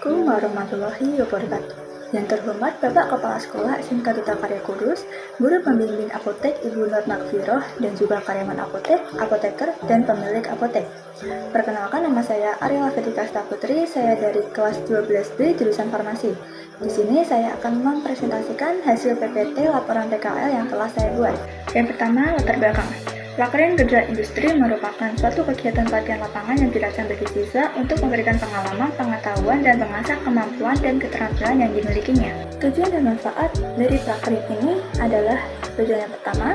Assalamualaikum warahmatullahi wabarakatuh. Yang terhormat Bapak Kepala Sekolah SMK Duta Karya Kudus, Guru Pembimbing Apotek Ibu Nur Makfiroh, dan juga karyawan apotek, apoteker, dan pemilik apotek. Perkenalkan, nama saya Ariela Vetika Putri, saya dari kelas 12B jurusan farmasi. Di sini saya akan mempresentasikan hasil PPT laporan PKL yang telah saya buat. Yang pertama, latar belakang. Prakarya Kerja Industri merupakan suatu kegiatan pelatihan lapangan yang dirancang bagi siswa untuk memberikan pengalaman, pengetahuan, dan mengasah kemampuan dan keterampilan yang dimilikinya. Tujuan dan manfaat dari prakarya ini adalah tujuan yang pertama,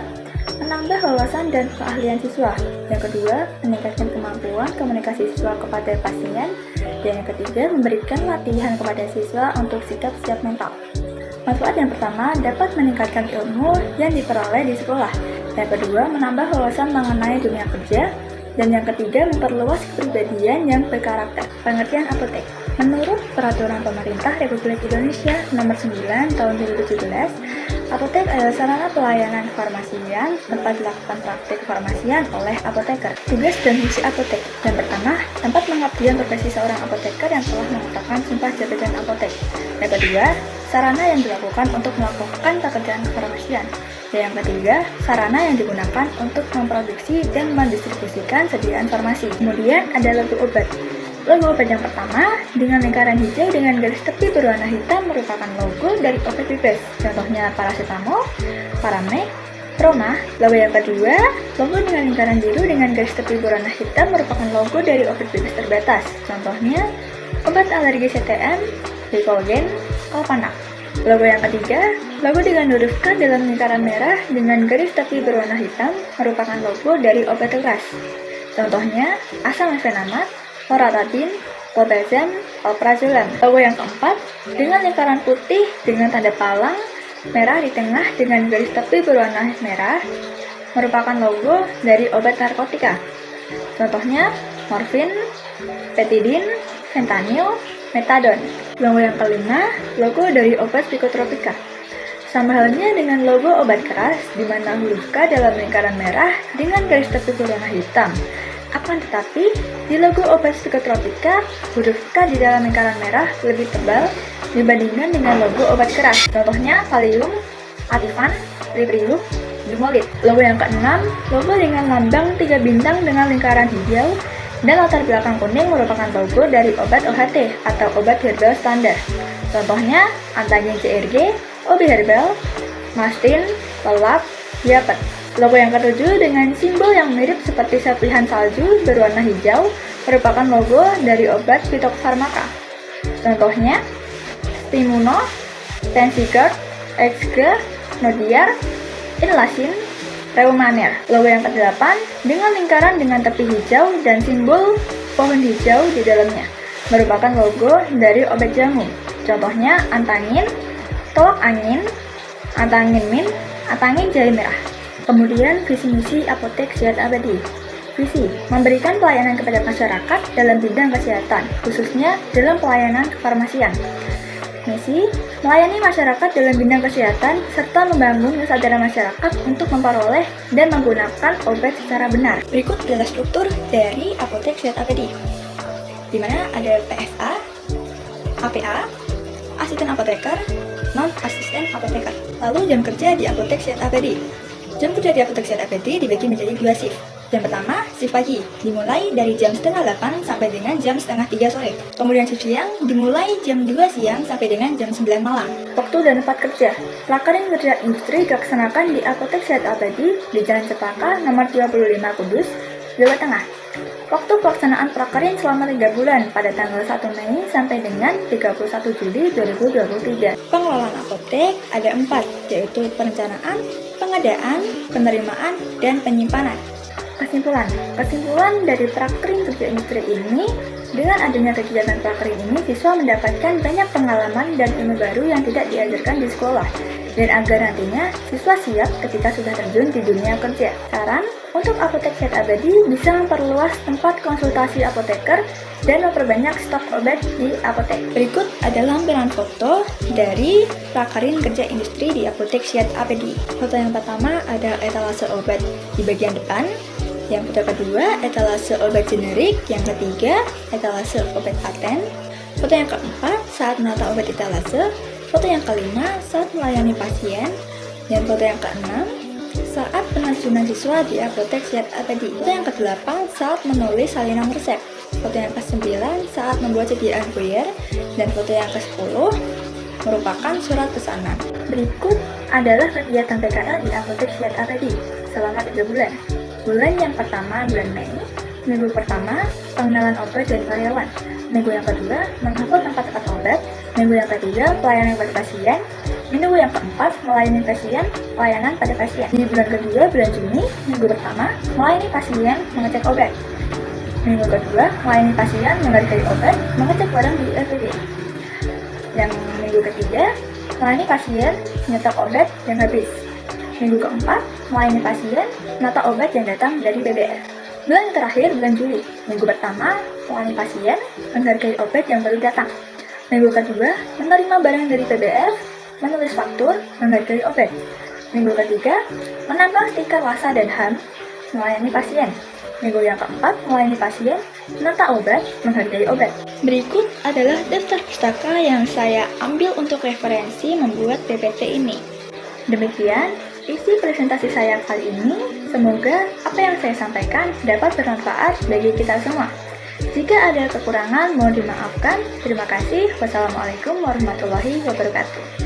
menambah wawasan dan keahlian siswa. Yang kedua, meningkatkan kemampuan komunikasi siswa kepada pasien. Dan yang ketiga, memberikan latihan kepada siswa untuk sikap siap mental. Manfaat yang pertama dapat meningkatkan ilmu yang diperoleh di sekolah. Yang kedua, menambah wawasan mengenai dunia kerja. Dan yang ketiga, memperluas kepribadian yang berkarakter. Pengertian apotek. Menurut Peraturan Pemerintah Republik Indonesia Nomor 9 Tahun 2017, apotek adalah sarana pelayanan kefarmasian tempat dilakukan praktik kefarmasian oleh apoteker. Tugas dan fungsi apotek. Yang pertama, tempat pengabdian profesi seorang apoteker yang telah mengatakan sumpah jabatan apotek. Yang kedua, sarana yang dilakukan untuk melakukan pekerjaan kefarmasian. Dan yang ketiga, sarana yang digunakan untuk memproduksi dan mendistribusikan sediaan farmasi. Kemudian ada logo obat. Logo obat yang pertama, dengan lingkaran hijau dengan garis tepi berwarna hitam merupakan logo dari obat bebas. Contohnya paracetamol, Paramek, Roma. Logo yang kedua, logo dengan lingkaran biru dengan garis tepi berwarna hitam merupakan logo dari obat bebas terbatas. Contohnya, obat alergi CTM, Lipogen, Alpanac. Logo yang ketiga, logo dengan huruf K dalam lingkaran merah dengan garis tepi berwarna hitam merupakan logo dari obat keras. Contohnya, asam mefenamat, loratadin, Lobazam, alprazolam. Logo yang keempat, dengan lingkaran putih dengan tanda palang merah di tengah dengan garis tepi berwarna merah merupakan logo dari obat narkotika. Contohnya, morfin, petidin, fentanyl, metadon. Logo yang kelima, logo dari obat psikotropika. Sama halnya dengan logo obat keras, di mana huruf K dalam lingkaran merah dengan garis tepi berwarna hitam. Akan tetapi, di logo obat psikotropika, huruf K di dalam lingkaran merah lebih tebal dibandingkan dengan logo obat keras. Contohnya, Valium, Ativan, Librium, Dumolid. Logo yang keenam, logo dengan lambang 3 bintang dengan lingkaran hijau dan latar belakang kuning merupakan logo dari obat OHT atau obat herbal standar. Contohnya, Antagin CRG, OB Herbal, Mastin, Lelap, Yapet. Logo yang ketujuh dengan simbol yang mirip seperti serpihan salju berwarna hijau merupakan logo dari obat fitofarmaka. Contohnya, Stimuno, Tensigard, Exgra, Nodiar, Inlasin, Reumaner. Logo yang ke-8 dengan lingkaran dengan tepi hijau dan simbol pohon hijau di dalamnya merupakan logo dari obat jamu. Contohnya Antangin, Tolak Angin, Antangin Min, Antangin Jahe Merah. Kemudian visi misi Apotek Sehat Abadi. Visi, memberikan pelayanan kepada masyarakat dalam bidang kesehatan, khususnya dalam pelayanan kefarmasian. Misi, melayani masyarakat dalam bidang kesehatan serta membangun kesadaran masyarakat untuk memperoleh dan menggunakan obat secara benar. Berikut adalah struktur dari Apotek Sehat Abadi, di mana ada PSA, APA, asisten apoteker, non-asisten apoteker. Lalu jam kerja di Apotek Sehat Abadi. Jam kerja di Apotek Sehat Abadi dibagi menjadi 2 shift. Yang pertama, shift pagi, dimulai dari jam setengah 8 sampai dengan jam setengah 3 sore. Kemudian shift siang, dimulai jam 2 siang sampai dengan jam 9 malam. Waktu dan tempat kerja. Prakarya Kerja Industri dilaksanakan di Apotek Sehat Abadi di Jalan Cempaka nomor 25 Kudus, Jawa Tengah. Waktu pelaksanaan prakarya selama 3 bulan pada tanggal 1 Mei sampai dengan 31 Juli 2023. Pengelolaan apotek ada 4, yaitu perencanaan, pengadaan, penerimaan, dan penyimpanan. Kesimpulan dari Prakarya Kerja Industri ini, dengan adanya kegiatan prakarya ini, siswa mendapatkan banyak pengalaman dan ilmu baru yang tidak diajarkan di sekolah, dan agar nantinya siswa siap ketika sudah terjun di dunia kerja. Saran untuk Apotek Sehat Abadi bisa memperluas tempat konsultasi apoteker dan memperbanyak stok obat di apotek. Berikut adalah lampiran foto dari Prakarya Kerja Industri di Apotek Sehat Abadi. Foto yang pertama ada etalase obat di bagian depan. Yang kedua, etalase obat generik. Yang ketiga, etalase obat paten. Foto yang keempat, saat menata obat etalase. Foto yang kelima, saat melayani pasien. Dan foto yang keenam, saat penerjunan siswa di apotek Sehat Abadi. Foto yang kedelapan, saat menulis salinan resep. Foto yang ke-9 saat membuat sediaan kulier, dan foto yang ke-10 merupakan surat pesanan. Berikut adalah kegiatan PKL di apotek Sehat Abadi selama 3 bulan. Bulan yang pertama, bulan Mei. Minggu pertama, pengenalan obat dan karyawan. Minggu yang kedua, menghapus tempat-tempat obat. Minggu yang ketiga, pelayanan pada pasien. Minggu yang keempat, melayani pasien, pelayanan pada pasien. Di bulan kedua, bulan Juni, minggu pertama, melayani pasien, mengecek obat. Minggu kedua, melayani pasien, menghargai obat, mengecek barang di RPD. Yang minggu ketiga, melayani pasien, nyetok obat yang habis. Minggu keempat, melayani pasien, menata obat yang datang dari BBR. Bulan yang terakhir, bulan Juli. Minggu pertama, melayani pasien, menghargai obat yang baru datang. Minggu kedua, menerima barang dari BBR, menulis faktur, menghargai obat. Minggu ketiga, menambah stiker wasa dan HAM, melayani pasien. Minggu yang keempat, melayani pasien, menata obat, menghargai obat. Berikut adalah daftar pustaka yang saya ambil untuk referensi membuat PPT ini. Demikian isi presentasi saya kali ini. Semoga apa yang saya sampaikan dapat bermanfaat bagi kita semua. Jika ada kekurangan, mohon dimaafkan. Terima kasih. Wassalamualaikum warahmatullahi wabarakatuh.